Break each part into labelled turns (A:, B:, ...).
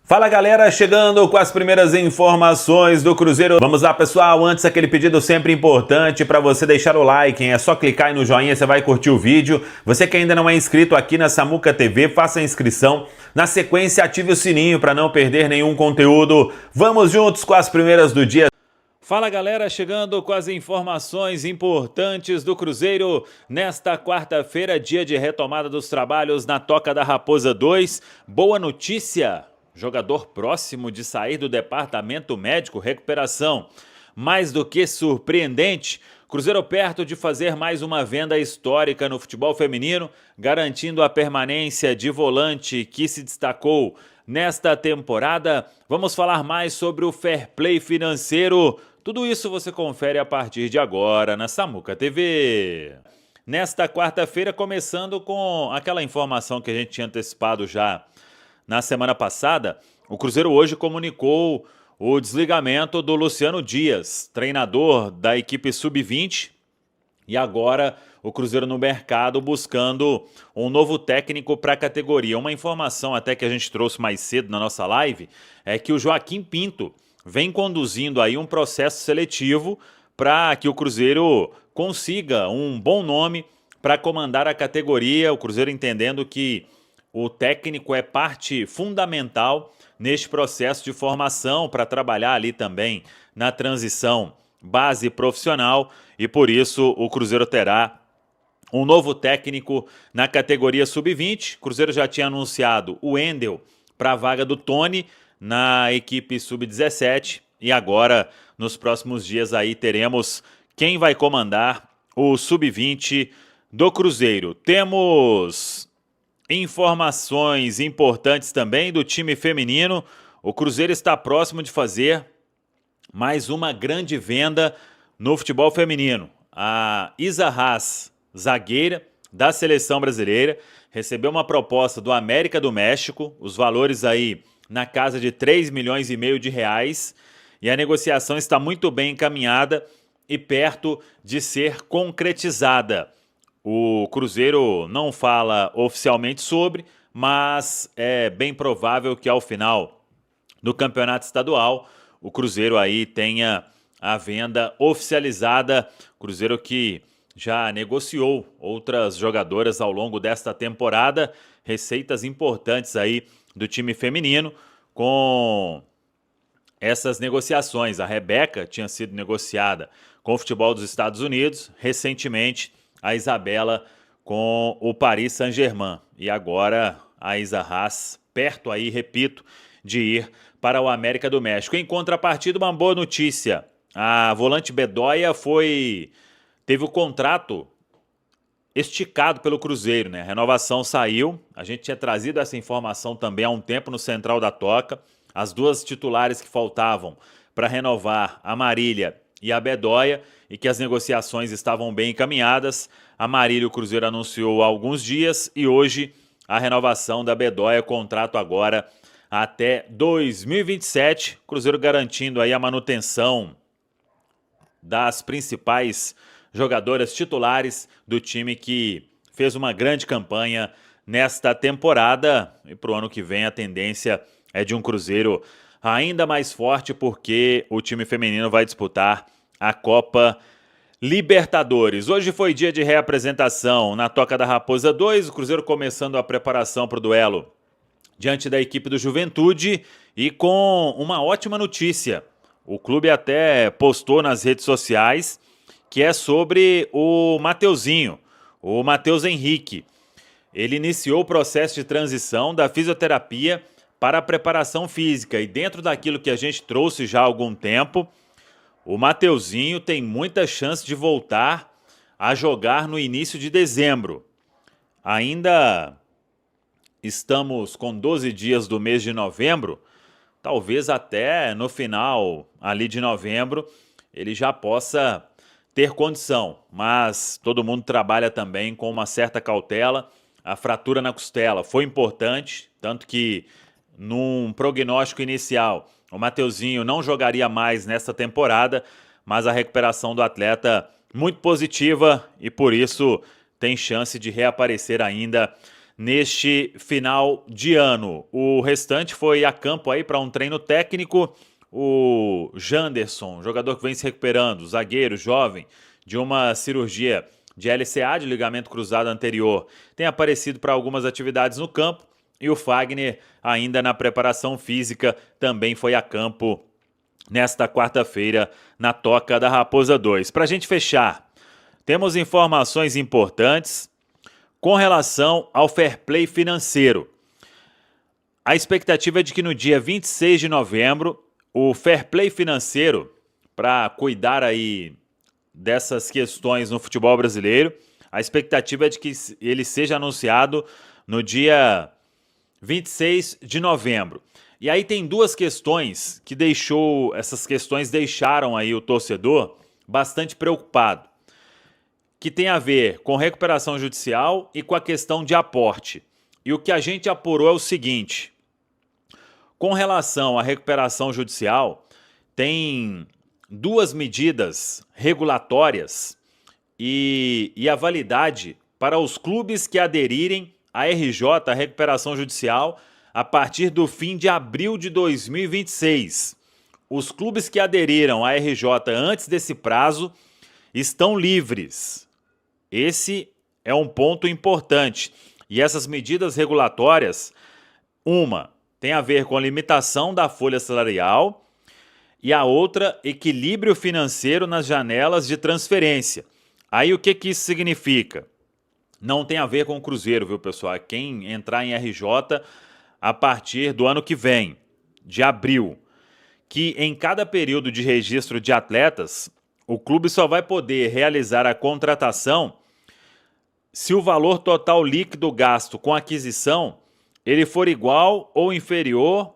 A: Fala galera, chegando com as primeiras informações do Cruzeiro. Vamos lá pessoal, antes aquele pedido sempre importante para você deixar o like, hein? É só clicar aí no joinha, você vai curtir o vídeo. Você que ainda não é inscrito aqui na Samuca TV, faça a inscrição. Na sequência, ative o sininho para não perder nenhum conteúdo. Vamos juntos com as primeiras do dia. Fala galera, chegando com as informações importantes do Cruzeiro nesta quarta-feira, dia de retomada dos trabalhos na Toca da Raposa 2. Boa notícia! Jogador próximo de sair do departamento médico, recuperação. Mais do que surpreendente, Cruzeiro perto de fazer mais uma venda histórica no futebol feminino, garantindo a permanência de volante que se destacou nesta temporada. Vamos falar mais sobre o fair play financeiro. Tudo isso você confere a partir de agora na Samuca TV. Nesta quarta-feira, começando com aquela informação que a gente tinha antecipado já na semana passada, o Cruzeiro hoje comunicou o desligamento do Luciano Dias, treinador da equipe Sub-20, e agora o Cruzeiro no mercado buscando um novo técnico para a categoria. Uma informação até que a gente trouxe mais cedo na nossa live é que o Joaquim Pinto vem conduzindo aí um processo seletivo para que o Cruzeiro consiga um bom nome para comandar a categoria, o Cruzeiro entendendo que o técnico é parte fundamental neste processo de formação para trabalhar ali também na transição base profissional e por isso o Cruzeiro terá um novo técnico na categoria Sub-20. O Cruzeiro já tinha anunciado o Wendel para a vaga do Tony na equipe Sub-17 e agora nos próximos dias aí teremos quem vai comandar o Sub-20 do Cruzeiro. Temos informações importantes também do time feminino. O Cruzeiro está próximo de fazer mais uma grande venda no futebol feminino. A Isa Haas, zagueira da seleção brasileira, recebeu uma proposta do América do México, os valores aí na casa de 3,5 milhões de reais, e a negociação está muito bem encaminhada e perto de ser concretizada. O Cruzeiro não fala oficialmente sobre, mas é bem provável que ao final do campeonato estadual o Cruzeiro aí tenha a venda oficializada. Cruzeiro que já negociou outras jogadoras ao longo desta temporada, receitas importantes aí do time feminino com essas negociações. A Rebeca tinha sido negociada com o futebol dos Estados Unidos, recentemente a Isabela com o Paris Saint-Germain. E agora a Isa Haas, perto aí, repito, de ir para o América do México. Em contrapartida, uma boa notícia. A volante Bedoya teve o contrato esticado pelo Cruzeiro, né? A renovação saiu. A gente tinha trazido essa informação também há um tempo no Central da Toca. As duas titulares que faltavam para renovar, a Marília e a Bedoya, e que as negociações estavam bem encaminhadas. A Marília o Cruzeiro anunciou há alguns dias e hoje a renovação da Bedoya, contrato agora até 2027. Cruzeiro garantindo aí a manutenção das principais jogadoras titulares do time que fez uma grande campanha nesta temporada. E para o ano que vem a tendência é de um Cruzeiro ainda mais forte, porque o time feminino vai disputar a Copa Libertadores. Hoje foi dia de reapresentação na Toca da Raposa 2, o Cruzeiro começando a preparação para o duelo diante da equipe do Juventude e com uma ótima notícia. O clube até postou nas redes sociais que é sobre o Mateuzinho, o Matheus Henrique. Ele iniciou o processo de transição da fisioterapia para a preparação física e dentro daquilo que a gente trouxe já há algum tempo, o Mateuzinho tem muita chance de voltar a jogar no início de dezembro. Ainda estamos com 12 dias do mês de novembro, talvez até no final ali de novembro ele já possa ter condição, mas todo mundo trabalha também com uma certa cautela. A fratura na costela foi importante, tanto que num prognóstico inicial o Mateuzinho não jogaria mais nesta temporada, mas a recuperação do atleta muito positiva e por isso tem chance de reaparecer ainda neste final de ano. O restante foi a campo aí para um treino técnico. O Janderson, jogador que vem se recuperando, zagueiro jovem, de uma cirurgia de LCA, de ligamento cruzado anterior, tem aparecido para algumas atividades no campo. E o Fagner, ainda na preparação física, também foi a campo nesta quarta-feira na Toca da Raposa 2. Para a gente fechar, temos informações importantes com relação ao fair play financeiro. A expectativa é de que no dia 26 de novembro, o fair play financeiro, para cuidar aí dessas questões no futebol brasileiro, a expectativa é de que ele seja anunciado no dia 26 de novembro. E aí tem duas questões que essas questões deixaram aí o torcedor bastante preocupado, que tem a ver com recuperação judicial e com a questão de aporte. E o que a gente apurou é o seguinte: com relação à recuperação judicial, tem duas medidas regulatórias e a validade para os clubes que aderirem à RJ, a recuperação judicial, a partir do fim de abril de 2026. Os clubes que aderiram à RJ antes desse prazo estão livres. Esse é um ponto importante. E essas medidas regulatórias, uma tem a ver com a limitação da folha salarial e a outra, equilíbrio financeiro nas janelas de transferência. Aí o que isso significa? Não tem a ver com o Cruzeiro, viu, pessoal? Quem entrar em RJ a partir do ano que vem, de abril, que em cada período de registro de atletas, o clube só vai poder realizar a contratação se o valor total líquido gasto com aquisição ele for igual ou inferior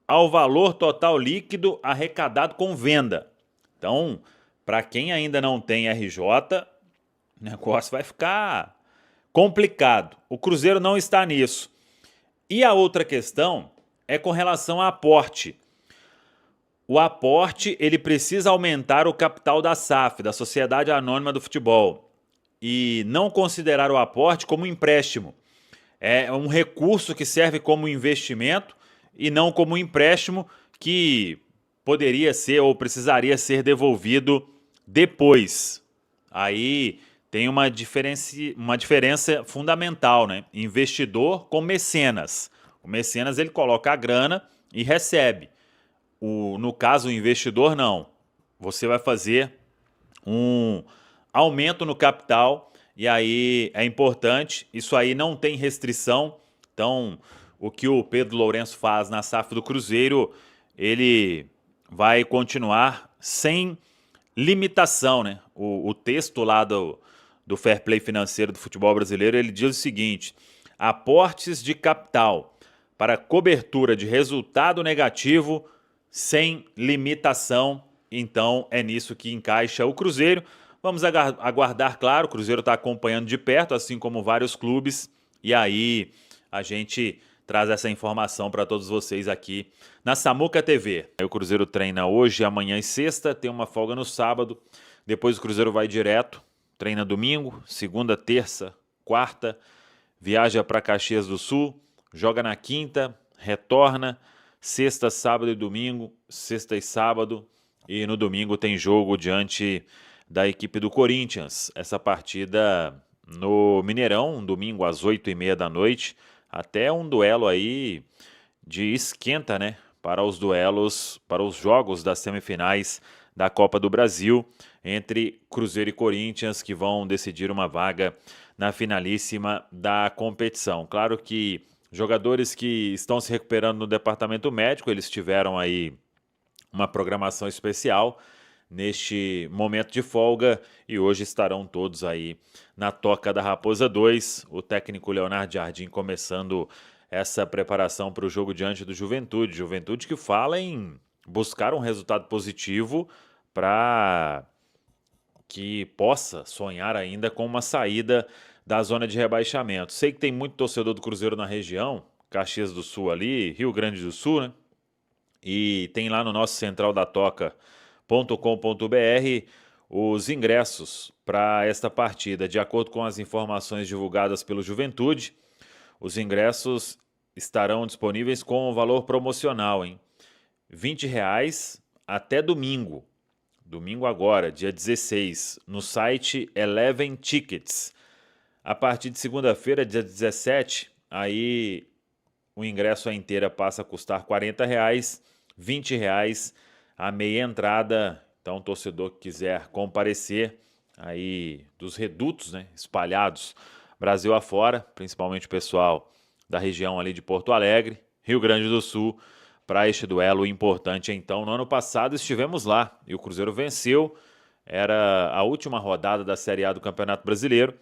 A: ao valor total líquido arrecadado com venda. Então, para quem ainda não tem RJ, o negócio vai ficar complicado. O Cruzeiro não está nisso. E a outra questão é com relação ao aporte. O aporte ele precisa aumentar o capital da SAF, da Sociedade Anônima do Futebol, e não considerar o aporte como empréstimo. É um recurso que serve como investimento e não como empréstimo que poderia ser ou precisaria ser devolvido depois. Aí tem uma diferença fundamental, né? Investidor com mecenas. O mecenas ele coloca a grana e recebe. No caso, o investidor não. Você vai fazer um aumento no capital e aí é importante. Isso aí não tem restrição. Então, o que o Pedro Lourenço faz na SAF do Cruzeiro, ele vai continuar sem limitação, né? O texto lá do fair play financeiro do futebol brasileiro, ele diz o seguinte: aportes de capital para cobertura de resultado negativo sem limitação. Então é nisso que encaixa o Cruzeiro. Vamos aguardar, claro, o Cruzeiro está acompanhando de perto, assim como vários clubes, e aí a gente traz essa informação para todos vocês aqui na Samuca TV. O Cruzeiro treina hoje, amanhã e sexta, tem uma folga no sábado, depois o Cruzeiro vai direto, treina domingo, segunda, terça, quarta, viaja para Caxias do Sul, joga na quinta, retorna, sexta, sábado e domingo, sexta e sábado, e no domingo tem jogo diante da equipe do Corinthians. Essa partida no Mineirão, domingo às 8h30 da noite, até um duelo aí de esquenta, né? Para os jogos das semifinais da Copa do Brasil, entre Cruzeiro e Corinthians, que vão decidir uma vaga na finalíssima da competição. Claro que jogadores que estão se recuperando no departamento médico, eles tiveram aí uma programação especial neste momento de folga e hoje estarão todos aí na Toca da Raposa 2. O técnico Leonardo Jardim começando essa preparação para o jogo diante do Juventude. Juventude que fala em buscar um resultado positivo para que possa sonhar ainda com uma saída da zona de rebaixamento. Sei que tem muito torcedor do Cruzeiro na região, Caxias do Sul ali, Rio Grande do Sul, né? E tem lá no nosso centraldatoca.com.br os ingressos para esta partida. De acordo com as informações divulgadas pelo Juventude,
B: Os ingressos estarão disponíveis com o valor promocional, hein? R$20 até domingo. Domingo agora, dia 16, no site Eleven Tickets. A partir de segunda-feira, dia 17, aí o ingresso à inteira passa a custar R$40, R$20 a meia entrada. Então, o torcedor que quiser comparecer aí dos redutos, né, espalhados Brasil afora, principalmente o pessoal da região ali de Porto Alegre, Rio Grande do Sul, para este duelo importante. Então, no ano passado estivemos lá e o Cruzeiro venceu. Era a última rodada da Série A do Campeonato Brasileiro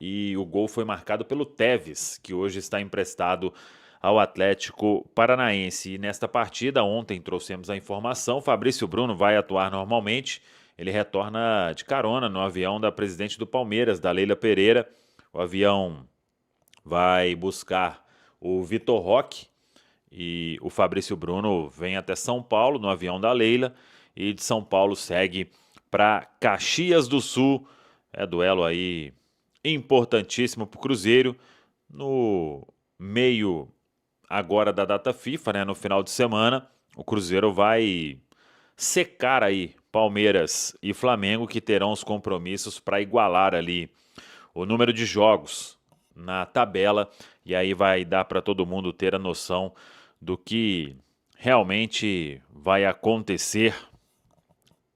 B: e o gol foi marcado pelo Teves, que hoje está emprestado ao Atlético Paranaense. E nesta partida, ontem trouxemos a informação, Fabrício Bruno vai atuar normalmente. Ele retorna de carona no avião da presidente do Palmeiras, da Leila Pereira. O avião vai buscar o Vitor Roque e o Fabrício Bruno vem até São Paulo no avião da Leila e de São Paulo segue para Caxias do Sul. É duelo aí importantíssimo para o Cruzeiro no meio agora da data FIFA, né? No final de semana, o Cruzeiro vai secar aí Palmeiras e Flamengo, que terão os compromissos para igualar ali o número de jogos na tabela, e aí vai dar para todo mundo ter a noção do que realmente vai acontecer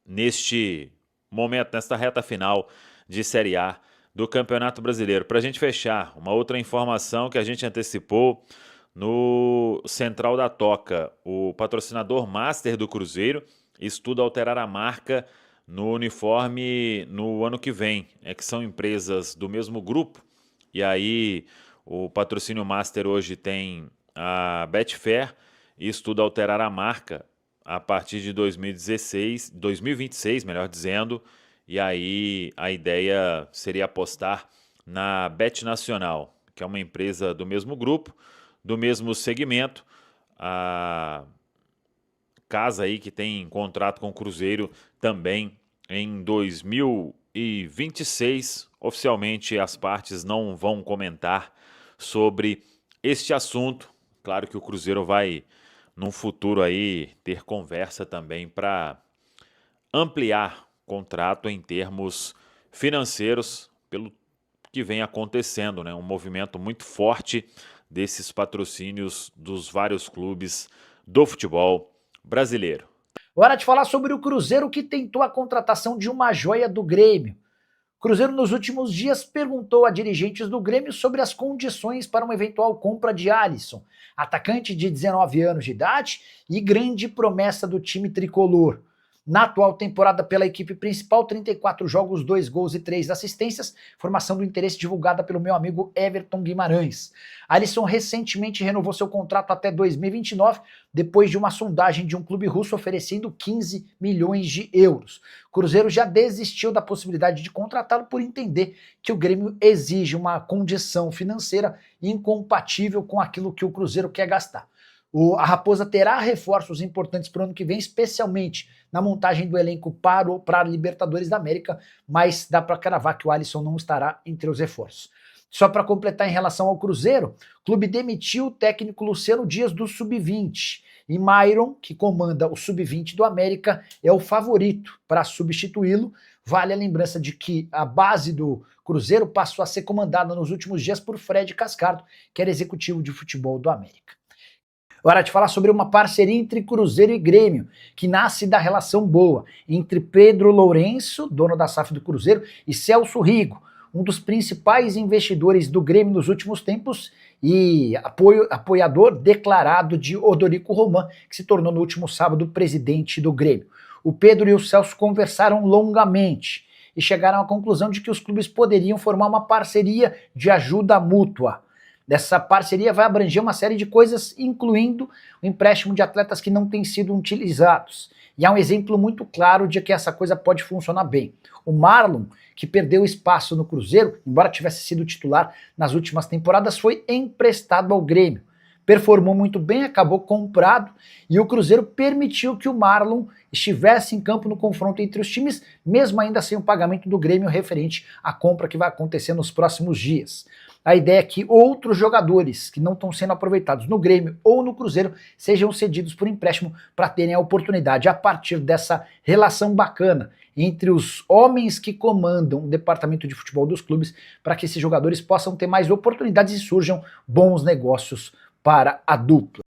B: neste momento, nesta reta final de Série A do Campeonato Brasileiro. Para a gente fechar, uma outra informação que a gente antecipou no Central da Toca, o patrocinador master do Cruzeiro estuda alterar a marca no uniforme no ano que vem. É que são empresas do mesmo grupo, e aí o patrocínio master hoje tem a Betfair e estuda alterar a marca a partir de 2026, melhor dizendo, e aí a ideia seria apostar na Bet Nacional, que é uma empresa do mesmo grupo, do mesmo segmento, a casa aí que tem contrato com o Cruzeiro também em 2026. Oficialmente as partes não vão comentar sobre este assunto. Claro que o Cruzeiro vai, num futuro aí, ter conversa também para ampliar o contrato em termos financeiros, pelo que vem acontecendo, né? Um movimento muito forte desses patrocínios dos vários clubes do futebol brasileiro.
C: Hora de falar sobre o Cruzeiro, que tentou a contratação de uma joia do Grêmio. O Cruzeiro, nos últimos dias, perguntou a dirigentes do Grêmio sobre as condições para uma eventual compra de Alisson, atacante de 19 anos de idade e grande promessa do time tricolor. Na atual temporada pela equipe principal, 34 jogos, 2 gols e 3 assistências, formação do interesse divulgada pelo meu amigo Everton Guimarães. Alisson recentemente renovou seu contrato até 2029, depois de uma sondagem de um clube russo oferecendo 15 milhões de euros. O Cruzeiro já desistiu da possibilidade de contratá-lo por entender que o Grêmio exige uma condição financeira incompatível com aquilo que o Cruzeiro quer gastar. A Raposa terá reforços importantes para o ano que vem, especialmente na montagem do elenco para a Libertadores da América, mas dá para cravar que o Alisson não estará entre os reforços. Só para completar em relação ao Cruzeiro, o clube demitiu o técnico Luciano Dias do Sub-20 e Myron, que comanda o Sub-20 do América, é o favorito para substituí-lo. Vale a lembrança de que a base do Cruzeiro passou a ser comandada nos últimos dias por Fred Cascardo, que era executivo de futebol do América. Hora de falar sobre uma parceria entre Cruzeiro e Grêmio, que nasce da relação boa entre Pedro Lourenço, dono da SAF do Cruzeiro, e Celso Rigo, um dos principais investidores do Grêmio nos últimos tempos e apoiador declarado de Odorico Roman, que se tornou no último sábado presidente do Grêmio. O Pedro e o Celso conversaram longamente e chegaram à conclusão de que os clubes poderiam formar uma parceria de ajuda mútua. Dessa parceria vai abranger uma série de coisas, incluindo o empréstimo de atletas que não têm sido utilizados. E há um exemplo muito claro de que essa coisa pode funcionar bem. O Marlon, que perdeu espaço no Cruzeiro, embora tivesse sido titular nas últimas temporadas, foi emprestado ao Grêmio. Performou muito bem, acabou comprado, e o Cruzeiro permitiu que o Marlon estivesse em campo no confronto entre os times, mesmo ainda sem o pagamento do Grêmio referente à compra que vai acontecer nos próximos dias. a ideia é que outros jogadores que não estão sendo aproveitados no Grêmio ou no Cruzeiro sejam cedidos por empréstimo para terem a oportunidade, a partir dessa relação bacana entre os homens que comandam o departamento de futebol dos clubes, para que esses jogadores possam ter mais oportunidades e surjam bons negócios para a dupla.